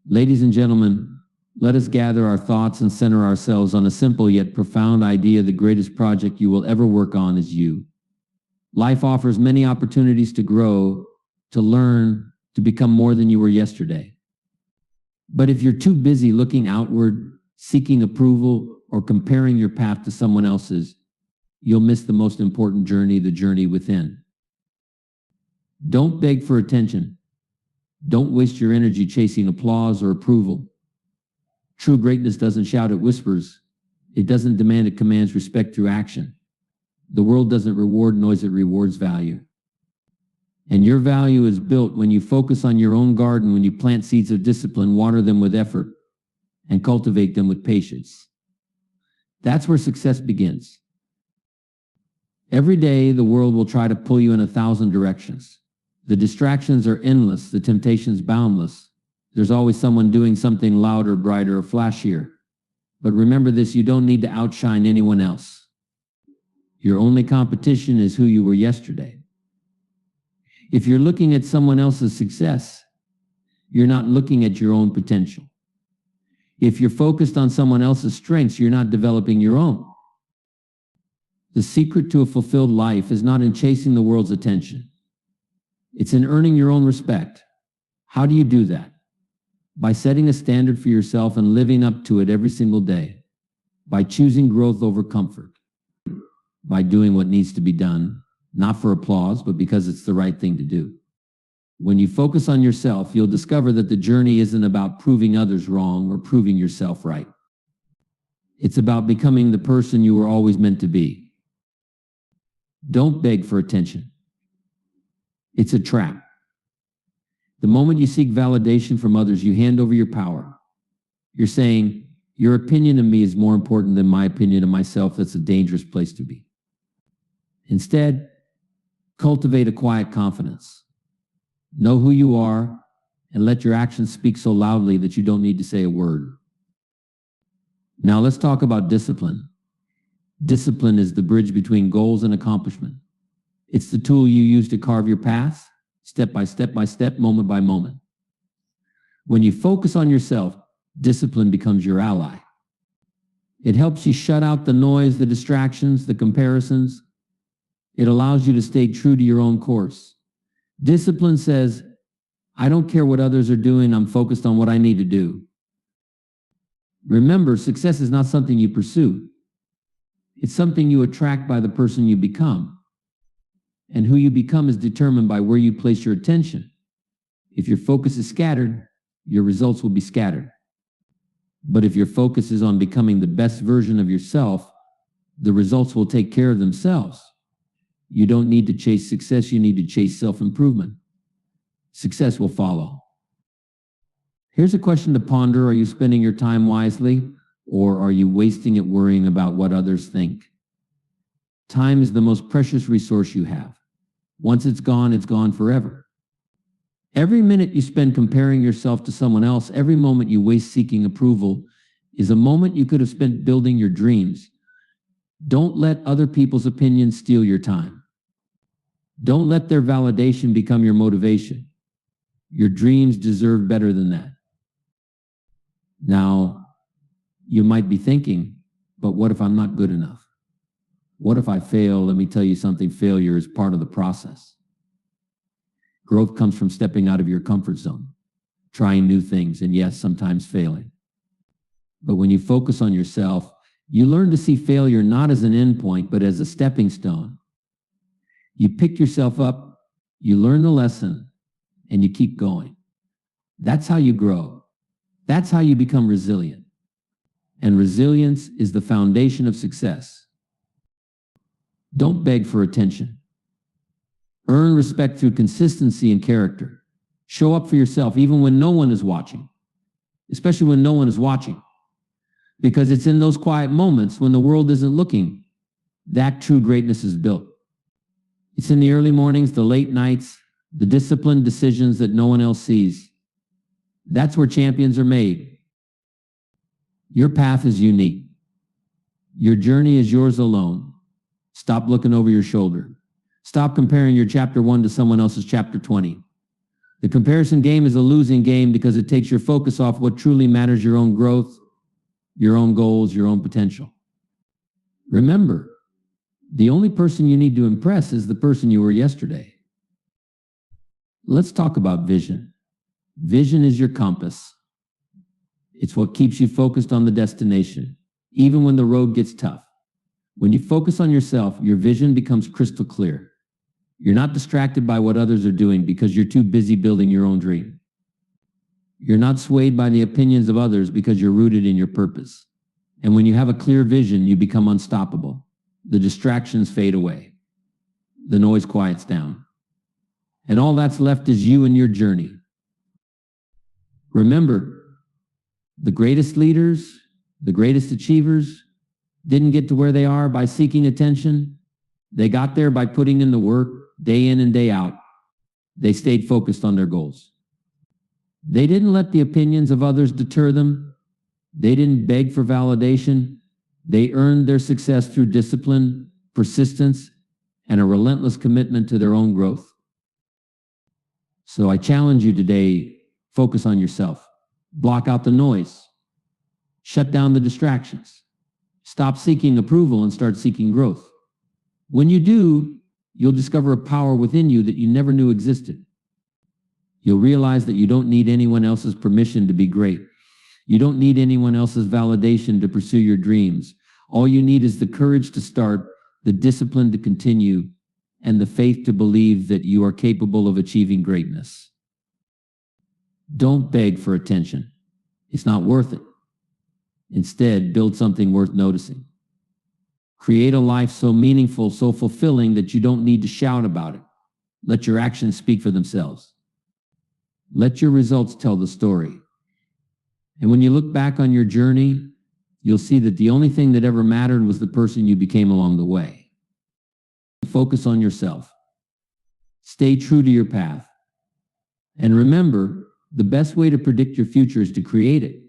Ladies and gentlemen, let us gather our thoughts and center ourselves on a simple yet profound idea. The greatest project you will ever work on is you. Life offers many opportunities to grow, to learn, to become more than you were yesterday. But if you're too busy looking outward, seeking approval, or comparing your path to someone else's, you'll miss the most important journey, the journey within. Don't beg for attention. Don't waste your energy chasing applause or approval. True greatness doesn't shout, it whispers. It doesn't demand, it commands respect through action. The world doesn't reward noise, it rewards value. And your value is built when you focus on your own garden, when you plant seeds of discipline, water them with effort, and cultivate them with patience. That's where success begins. Every day, the world will try to pull you in 1,000 directions. The distractions are endless, the temptations boundless. There's always someone doing something louder, brighter, or flashier. But remember this, you don't need to outshine anyone else. Your only competition is who you were yesterday. If you're looking at someone else's success, you're not looking at your own potential. If you're focused on someone else's strengths, you're not developing your own. The secret to a fulfilled life is not in chasing the world's attention. It's in earning your own respect. How do you do that? By setting a standard for yourself and living up to it every single day. By choosing growth over comfort. By doing what needs to be done, not for applause, but because it's the right thing to do. When you focus on yourself, you'll discover that the journey isn't about proving others wrong or proving yourself right. It's about becoming the person you were always meant to be. Don't beg for attention. It's a trap. The moment you seek validation from others, you hand over your power. You're saying, your opinion of me is more important than my opinion of myself. That's a dangerous place to be. Instead, cultivate a quiet confidence. Know who you are and let your actions speak so loudly that you don't need to say a word. Now let's talk about discipline. Discipline is the bridge between goals and accomplishment. It's the tool you use to carve your path, step by step, moment by moment. When you focus on yourself, discipline becomes your ally. It helps you shut out the noise, the distractions, the comparisons. It allows you to stay true to your own course. Discipline says, I don't care what others are doing, I'm focused on what I need to do. Remember, success is not something you pursue. It's something you attract by the person you become. And who you become is determined by where you place your attention. If your focus is scattered, your results will be scattered. But if your focus is on becoming the best version of yourself, the results will take care of themselves. You don't need to chase success, you need to chase self-improvement. Success will follow. Here's a question to ponder. Are you spending your time wisely, or are you wasting it worrying about what others think? Time is the most precious resource you have. Once it's gone forever. Every minute you spend comparing yourself to someone else, every moment you waste seeking approval, is a moment you could have spent building your dreams. Don't let other people's opinions steal your time. Don't let their validation become your motivation. Your dreams deserve better than that. Now, you might be thinking, but what if I'm not good enough? What if I fail? Let me tell you something, failure is part of the process. Growth comes from stepping out of your comfort zone, trying new things, and yes, sometimes failing. But when you focus on yourself, you learn to see failure not as an endpoint, but as a stepping stone. You pick yourself up, you learn the lesson, and you keep going. That's how you grow. That's how you become resilient. And resilience is the foundation of success. Don't beg for attention. Earn respect through consistency and character. Show up for yourself even when no one is watching, especially when no one is watching. Because it's in those quiet moments when the world isn't looking that true greatness is built. It's in the early mornings, the late nights, the disciplined decisions that no one else sees. That's where champions are made. Your path is unique. Your journey is yours alone. Stop looking over your shoulder. Stop comparing your chapter 1 to someone else's chapter 20. The comparison game is a losing game because it takes your focus off what truly matters: your own growth, your own goals, your own potential. Remember, the only person you need to impress is the person you were yesterday. Let's talk about vision. Vision is your compass. It's what keeps you focused on the destination, even when the road gets tough. When you focus on yourself, your vision becomes crystal clear. You're not distracted by what others are doing because you're too busy building your own dream. You're not swayed by the opinions of others because you're rooted in your purpose. And when you have a clear vision, you become unstoppable. The distractions fade away. The noise quiets down. And all that's left is you and your journey. Remember, the greatest leaders, the greatest achievers didn't get to where they are by seeking attention. They got there by putting in the work day in and day out. They stayed focused on their goals. They didn't let the opinions of others deter them. They didn't beg for validation. They earned their success through discipline, persistence, and a relentless commitment to their own growth. So I challenge you today, focus on yourself. Block out the noise. Shut down the distractions. Stop seeking approval and start seeking growth. When you do, you'll discover a power within you that you never knew existed. You'll realize that you don't need anyone else's permission to be great. You don't need anyone else's validation to pursue your dreams. All you need is the courage to start, the discipline to continue, and the faith to believe that you are capable of achieving greatness. Don't beg for attention. It's not worth it. Instead, build something worth noticing. Create a life so meaningful, so fulfilling that you don't need to shout about it. Let your actions speak for themselves. Let your results tell the story. And when you look back on your journey, you'll see that the only thing that ever mattered was the person you became along the way. Focus on yourself. Stay true to your path. And remember, the best way to predict your future is to create it.